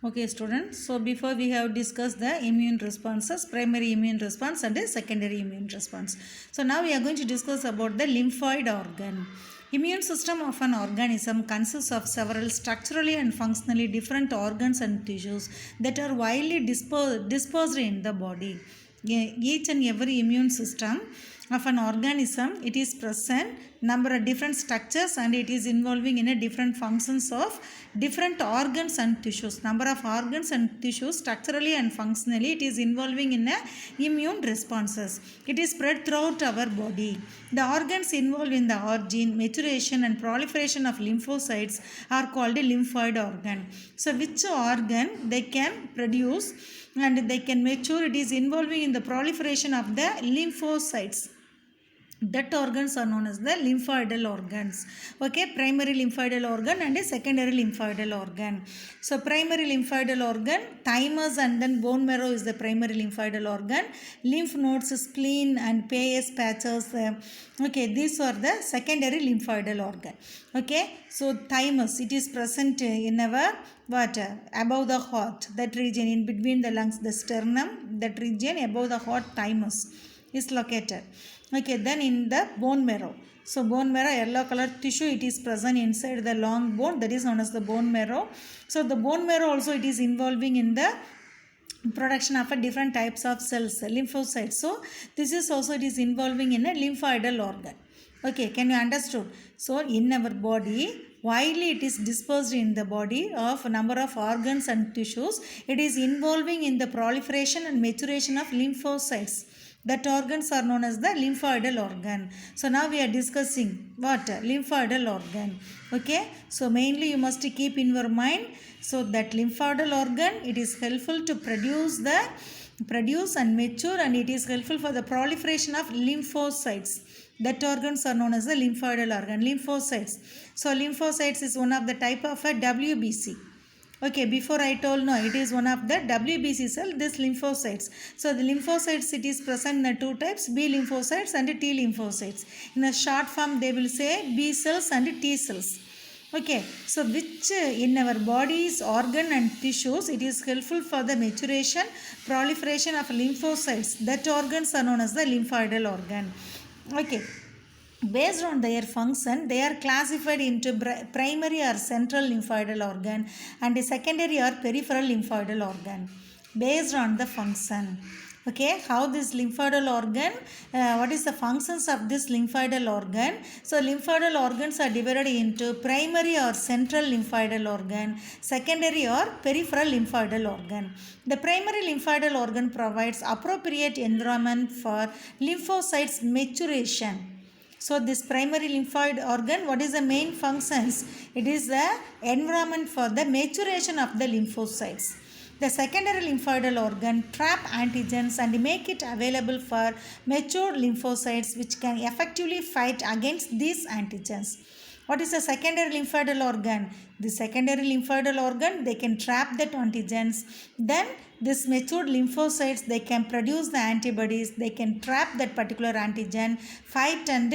Okay, students. So before we have discussed the immune responses, primary immune response and the secondary immune response. So now we are going to discuss about the lymphoid organ. Immune system of an organism consists of several structurally and functionally different organs and tissues that are widely dispersed in the body. Each and every immune system of an organism, it is present number of different structures and it is involving in a different functions of different organs and tissues. Number of organs and tissues structurally and functionally it is involving in a immune responses. It is spread throughout our body. The organs involved in the origin, maturation and proliferation of lymphocytes are called a lymphoid organ. So which organ they can produce and they can mature, it is involving in the proliferation of the lymphocytes. That organs are known as the lymphoidal organs. Okay, primary lymphoidal organ and a secondary lymphoidal organ. So primary lymphoidal organ, thymus and then bone marrow is the primary lymphoidal organ. Lymph nodes, spleen and Peyer's patches. Okay, these are the secondary lymphoidal organ. Okay, so thymus, it is present in our above the heart, that region in between the lungs, the sternum, that region above the heart, thymus is located. Okay, then in the bone marrow. So bone marrow, yellow color tissue, it is present inside the long bone, that is known as the bone marrow. So the bone marrow also it is involving in the production of a different types of cells, lymphocytes. So this is also it is involving in a lymphoidal organ. Okay, can you understood? So in our body, widely it is dispersed in the body of a number of organs and tissues. It is involving in the proliferation and maturation of lymphocytes. That organs are known as the lymphoidal organ. So now we are discussing what? Lymphoidal organ. Okay. So mainly you must keep in your mind. So that lymphoidal organ, it is helpful to produce and mature, and it is helpful for the proliferation of lymphocytes. That organs are known as the lymphoidal organ. Lymphocytes. So lymphocytes is one of the type of a WBC. Okay, before I told no, it is one of the WBC cell, this lymphocytes. So the lymphocytes, it is present in the two types, B lymphocytes and T lymphocytes. In a short form, they will say B cells and T cells. Okay, so which in our body's organ and tissues, it is helpful for the maturation, proliferation of lymphocytes. That organs are known as the lymphoidal organ. Okay. Based on their function, they are classified into primary or central lymphoidal organ and secondary or peripheral lymphoidal organ based on the function. Okay, how this lymphoidal organ, what is the functions of this lymphoidal organ? So lymphoidal organs are divided into primary or central lymphoidal organ, secondary or peripheral lymphoidal organ. The primary lymphoidal organ provides appropriate environment for lymphocytes maturation. So this primary lymphoid organ, what is the main functions? It is the environment for the maturation of the lymphocytes. The secondary lymphoidal organ trap antigens and make it available for mature lymphocytes which can effectively fight against these antigens. What is the secondary lymphoidal organ? The secondary lymphoidal organ, they can trap that antigens. Then this matured lymphocytes, they can produce the antibodies. They can trap that particular antigen, fight and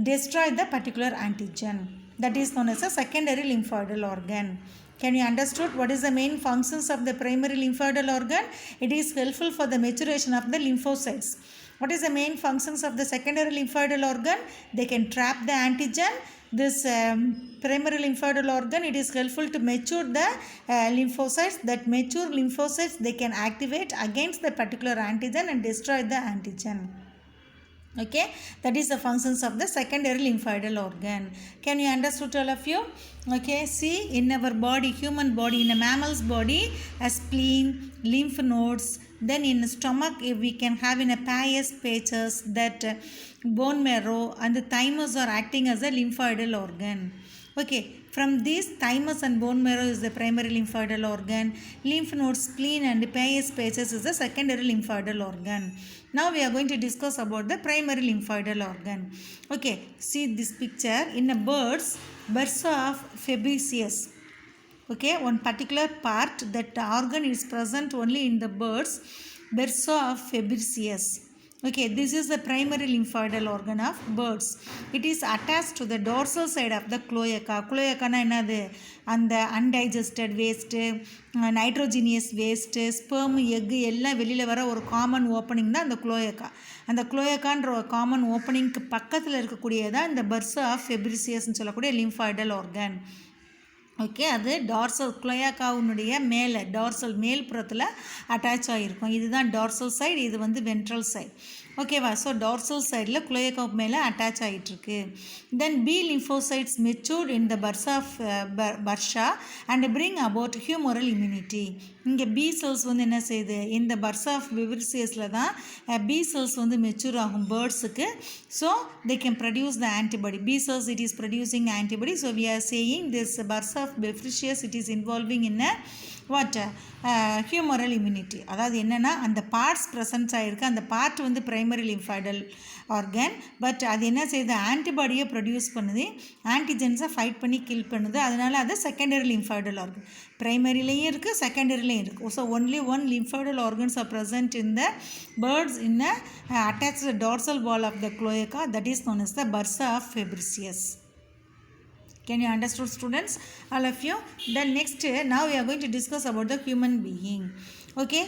destroy the particular antigen. That is known as a secondary lymphoidal organ. Can you understood what is the main functions of the primary lymphoidal organ? It is helpful for the maturation of the lymphocytes. What is the main functions of the secondary lymphoidal organ? They can trap the antigen. This primary lymphoidal organ, it is helpful to mature the lymphocytes. That mature lymphocytes, they can activate against the particular antigen and destroy the antigen. Okay, that is the functions of the secondary lymphoidal organ. Can you understood all of you? Okay, see in our body, human body, in a mammal's body, a spleen, lymph nodes, then in the stomach we can have in a Peyer's patches, that bone marrow and the thymus are acting as a lymphoidal organ. Okay, from these thymus and bone marrow is the primary lymphoidal organ. Lymph nodes, spleen and Peyer's patches is the secondary lymphoidal organ. Now we are going to discuss about the primary lymphoidal organ. Okay, see this picture in a birds, bursa of Fabricius. Okay, one particular part, that organ is present only in the birds, bursa of Fabricius. Okay, this is the primary lymphoidal organ of birds. It is attached to the dorsal side of the cloaca. Cloaca na என்னது அந்த undigested waste, nitrogenous waste, sperm, egg எல்லாம் வெளியில் வர ஒரு common opening தான் அந்த cloaca. அந்த cloacaன்ற ஒரு காமன் ஓப்பனிங்க்கு பக்கத்தில் இருக்கக்கூடியதான் இந்த பர்சா ஆஃப் ஃபெப்ரிசியஸ்ன்னு சொல்லக்கூடிய lymphoidal organ. ஓகே, அது டார்சல் குளோயாக்காவுனுடைய மேலே டார்சல் மேல் புறத்தில் அட்டாச் ஆகிருக்கும். இதுதான் டார்சல் சைடு, இது வந்து வென்ட்ரல் சைடு. ஓகேவா? ஸோ டார்சல் சைடில் குளோயாக்காவுக்கு மேலே அட்டாச் ஆகிட்டுருக்கு. Then B lymphocytes matured in the bursa and bring about humoral immunity. இங்கே பி செல்ஸ் வந்து என்ன செய்யுது, இந்த பர்சா ஆஃப் விவரிசியஸில் தான் பி செல்ஸ் வந்து மெச்சூர் ஆகும் பேர்ட்ஸுக்கு. So they can produce the antibody. B cells it is producing antibody. So we are saying this bursa of Fabricius it is involving in what humoral immunity. அதாவது என்னென்னா அந்த parts presence ஆகிருக்கு. அந்த part வந்து primary லிம்ஃபாய்டல் organ. But அது என்ன செய்யுது, ஆன்டிபாடியை produce பண்ணுது, ஆன்டிஜென்ஸை ஃபைட் பண்ணி கில் பண்ணுது. அதனால் அது செகண்டரி லிம்ஃபாய்டல் ஆர்கன். பிரைமரிலையும் இருக்குது, செகண்டரிலையும் இருக்குது. So only one lymphoidal organs are present in the birds in attached dorsal wall of the cloaca, that is known as the bursa of Fabricius. Can you understand, students, all of you? Then next, now we are going to discuss about the human being. Okay,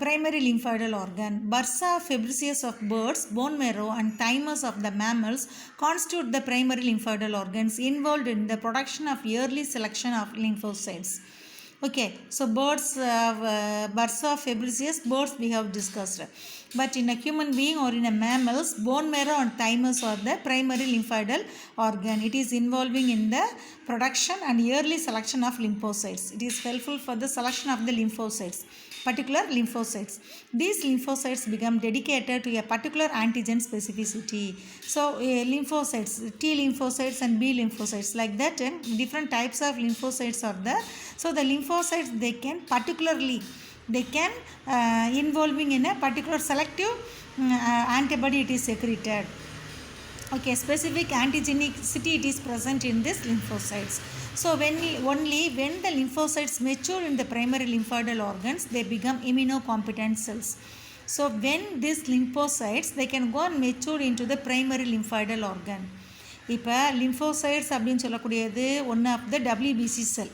primary lymphoidal organ. Bursa fabricius of birds, bone marrow and thymus of the mammals constitute the primary lymphoidal organs involved in the production of early selection of lymphocytes. Okay, so birds, bursa fabricius, birds we have discussed. But in a human being or in a mammals, bone marrow and thymus are the primary lymphoidal organ. It is involving in the production and early selection of lymphocytes. It is helpful for the selection of the lymphocytes, particular lymphocytes. These lymphocytes become dedicated to a particular antigen specificity. So lymphocytes, T lymphocytes and B lymphocytes, like that different types of lymphocytes are there. So the lymphocytes, they can particularly, they can involving in a particular selective antibody it is secreted. Okay, specific antigenicity it is present in this lymphocytes. So only when the lymphocytes mature in the primary lymphoidal organs, they become immunocompetent cells. So when these lymphocytes, they can go and mature into the primary lymphoidal organ. இப்போ lymphocytes அப்படின்னு சொல்லக்கூடியது one of the WBC cell.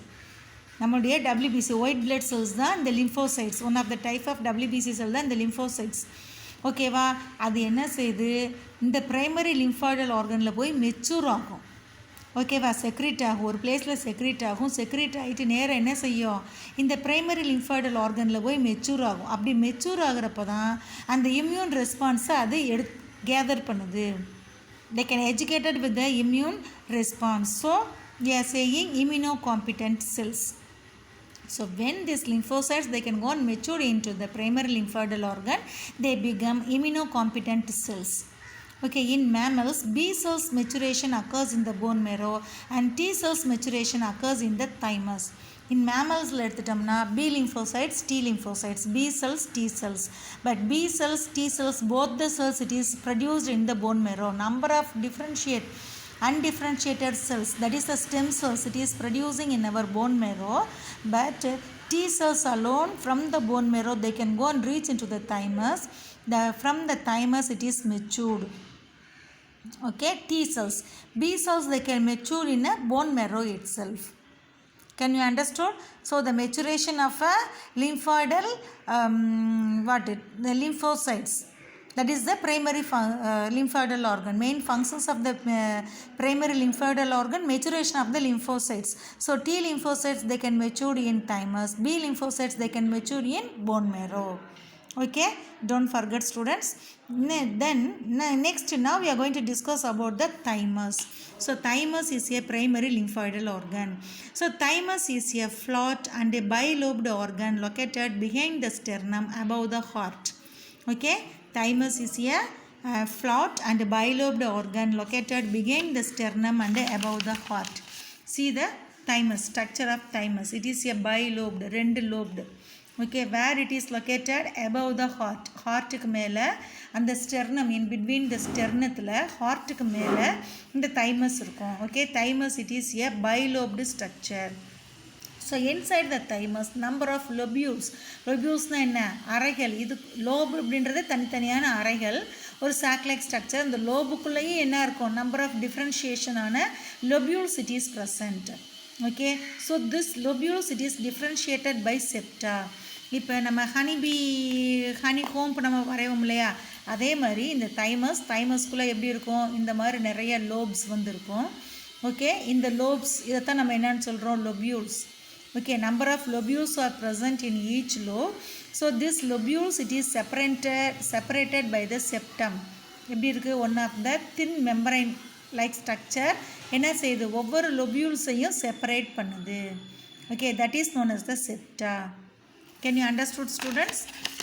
நம்மளுடைய WBC white blood cells தான் இந்த lymphocytes. One of the type of WBC cell தான் இந்த lymphocytes. ஓகேவா? அது என்ன செய்யுது, இந்த பிரைமரி லிம்ஃபாய்டல் ஆர்கனில் போய் மெச்சூர் ஆகும். ஓகேவா? செக்ரீட் ஆகும், ஒரு பிளேஸில் செக்ரீட் ஆகும். செக்ரீட் ஆகிட்டு நேராக என்ன செய்யும், இந்த பிரைமரி லிம்ஃபாய்டல் ஆர்கனில் போய் மெச்சூர் ஆகும். அப்படி மெச்சூர் ஆகிறப்ப தான் அந்த இம்யூன் ரெஸ்பான்ஸை அது கேதர் பண்ணுது. they can educated with the immune response. So we are saying immunocompetent cells. So when these lymphocytes, they can go and mature into the primary lymphoidal organ, they become immunocompetent cells. Okay, in mammals, B cells maturation occurs in the bone marrow and T cells maturation occurs in the thymus. In mammals எடுத்துட்டோம்னா B lymphocytes, T lymphocytes, B cells, T cells. But B cells, T cells, both the cells it is produced in the bone marrow. Number of undifferentiated cells, that is the stem cells, it is producing in our bone marrow. But T cells alone from the bone marrow, they can go and reach into the thymus. From the thymus it is matured. Okay, T cells. B cells, they can mature in a bone marrow itself. Can you understand? So the maturation of a lymphoidal the lymphocytes, that is the primary lymphoidal organ. Main functions of the primary lymphoidal organ, maturation of the lymphocytes. So T lymphocytes, they can mature in thymus. B lymphocytes, they can mature in bone marrow. Okay, don't forget, students. Then next, now we are going to discuss about the thymus. So thymus is a primary lymphoidal organ. So thymus is a flat and a bilobed organ located behind the sternum above the heart. Okay, thymus is a flat and bilobed organ located behind the sternum and above the heart. See the thymus, structure of thymus. It is a bilobed, ரெண்டு lobed. Okay, where it is located above the heart. ஹார்ட்டுக்கு மேலே அந்த sternum, in between the ஸ்டெர்னத்தில் ஹார்ட்டுக்கு மேலே இந்த thymus இருக்கும். Okay, thymus it is a bilobed structure. So inside the thymus number of lobules என்ன அறைகள் இது lobe அப்படின்றது தனித்தனியான அறைகள் ஒரு sac like structure இந்த லோபுக்குள்ளேயே என்ன இருக்கும் number of differentiation ஆன lobules it is present. Okay, so this lobules it is differentiated by septa. இப்போ நம்ம ஹனி கோம்பு நம்ம வரைவோம் இல்லையா அதே மாதிரி இந்த தைமஸ்குள்ளே எப்படி இருக்கும் இந்த மாதிரி நிறைய லோப்ஸ் வந்து இருக்கும். ஓகே, இந்த லோப்ஸ் இதைத்தான் நம்ம என்னன்னு சொல்கிறோம் லொபியூல்ஸ். Okay, number of lobules are present in each lobe. So this lobules it is separated by the septum. எப்படி இருக்கு one of the thin membrane like structure என்ன செய்யுது ஒவ்வொரு லொபியூல்ஸையும் செப்பரேட் பண்ணுது. Okay, that is known as the septa. Can you understood students?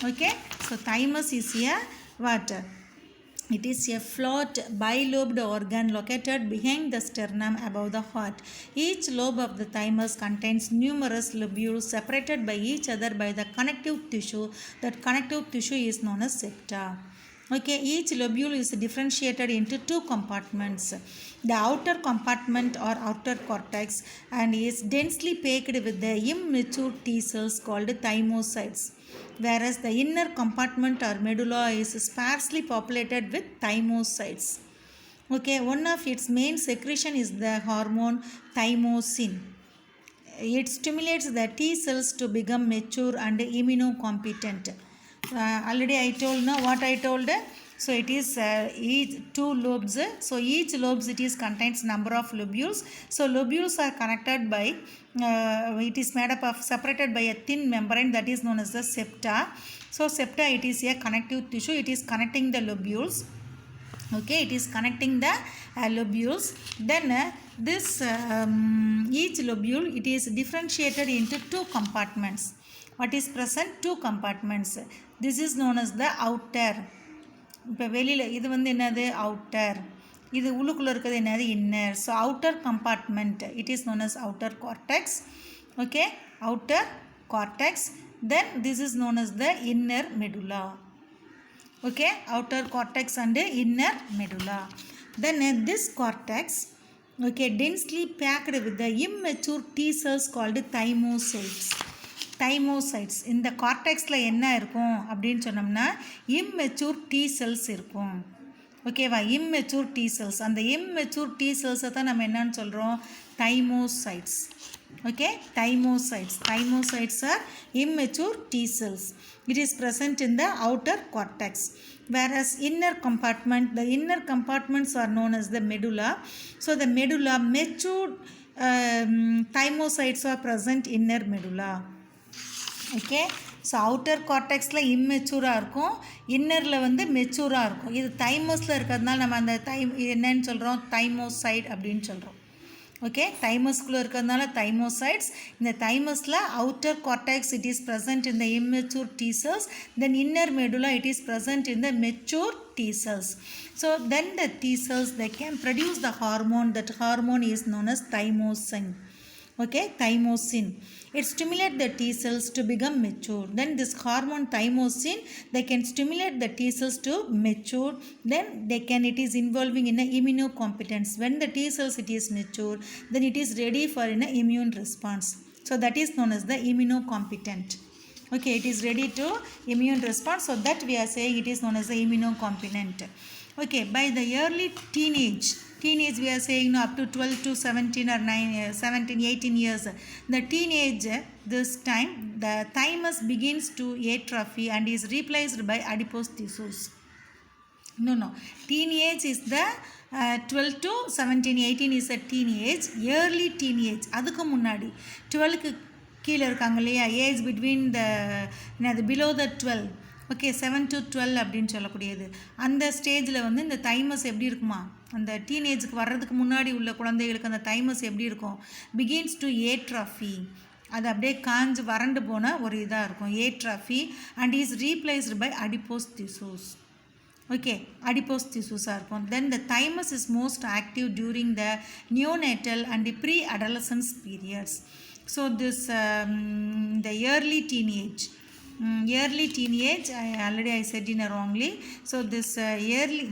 Okay, so thymus is a what? It is a flat bilobed organ located behind the sternum above the heart. Each lobe of the thymus contains numerous lobules separated by each other by the connective tissue. That connective tissue is known as septa. Okay, each lobule is differentiated into two compartments. The outer compartment or outer cortex and is densely packed with the immature T cells called thymocytes, whereas the inner compartment or medulla is sparsely populated with thymocytes. Okay, one of its main secretion is the hormone thymosin. It stimulates the T cells to become mature and immunocompetent. Already I told now what I told. So it is each two lobes. So each lobes it is contains number of lobules. So lobules are connected by it is made up of separated by a thin membrane that is known as the septa. So septa it is a connective tissue. It is connecting the lobules. Okay, it is connecting the lobules. Then this each lobule it is differentiated into two compartments. What is present? Two compartments. This is known as the outer. இப்போ வெளியில் இது வந்து என்னது outer, இது உள்ளுக்குள்ளே இருக்கிறது என்னது inner. So outer compartment it is known as outer cortex. Okay, outer cortex. Then this is known as the inner medulla. Okay, outer cortex and inner medulla. Then this cortex okay densely packed with the immature T cells called thymocytes. Thymocytes இந்த கார்டெக்ஸில் என்ன இருக்கும் அப்படின்னு சொன்னோம்னா immature T cells இருக்கும். ஓகேவா, immature T cells. அந்த immature T cells தான் நம்ம என்னன்னு சொல்கிறோம் thymocytes. Okay, thymocytes are immature T cells. It is present in the outer cortex, whereas inner compartments are known as the medulla. So the medulla matured thymocytes are present inner medulla. Okay, so outer கார்டெக்ஸில் இம்மெச்சூராக இருக்கும், இன்னரில் வந்து மெச்சூராக இருக்கும். இது தைமஸில் இருக்கிறதுனால நம்ம அந்த என்னன்னு சொல்கிறோம் தைமோசைட் அப்படின்னு சொல்கிறோம். ஓகே, தைமஸ்குள்ளே இருக்கிறதுனால தைமோசைட்ஸ். இந்த தைமஸில் outer cortex it is present in the immature T cells, then inner medulla it is present in the mature T cells. So then the T cells they can produce the hormone. That hormone is known as thymosin. Okay, thymosin. It stimulates the T cells to become mature. Then this hormone thymosin they can stimulate the T cells to mature. Then it is involving in a immunocompetence. When the T cells it is mature, then it is ready for an immune response. So that is known as the immunocompetent. Okay, it is ready to immune response. So that we are saying it is known as the immunocompetent. Okay, by the early teenage we are saying up to 12 to 17 or 18 years. The teenage, this time the thymus begins to atrophy and is replaced by adipose tissues. No, teenage is the 12 to 17, 18 is a teenage, early teenage. அதுக்கு முன்னாடி 12க்கு கீழே இருக்காங்க இல்லையா, age between the below the 12. Okay, 7 to 12 அப்படின்னு சொல்லக்கூடியது. அந்த ஸ்டேஜில் வந்து இந்த தைமஸ் எப்படி இருக்குமா, அந்த டீனேஜுக்கு வர்றதுக்கு முன்னாடி உள்ள குழந்தைகளுக்கு அந்த தைமஸ் எப்படி இருக்கும், பிகின்ஸ் டு ஏட்ராஃபி. அது அப்படியே காஞ்சு வறண்டு போன ஒரு இதாக இருக்கும் atrophy and is replaced by adipose tissues. Okay, adipose திசூஸாக இருக்கும். Then the thymus is most active during the neonatal and pre adolescence periods. So this the early teenage, I already said in wrongly. So this early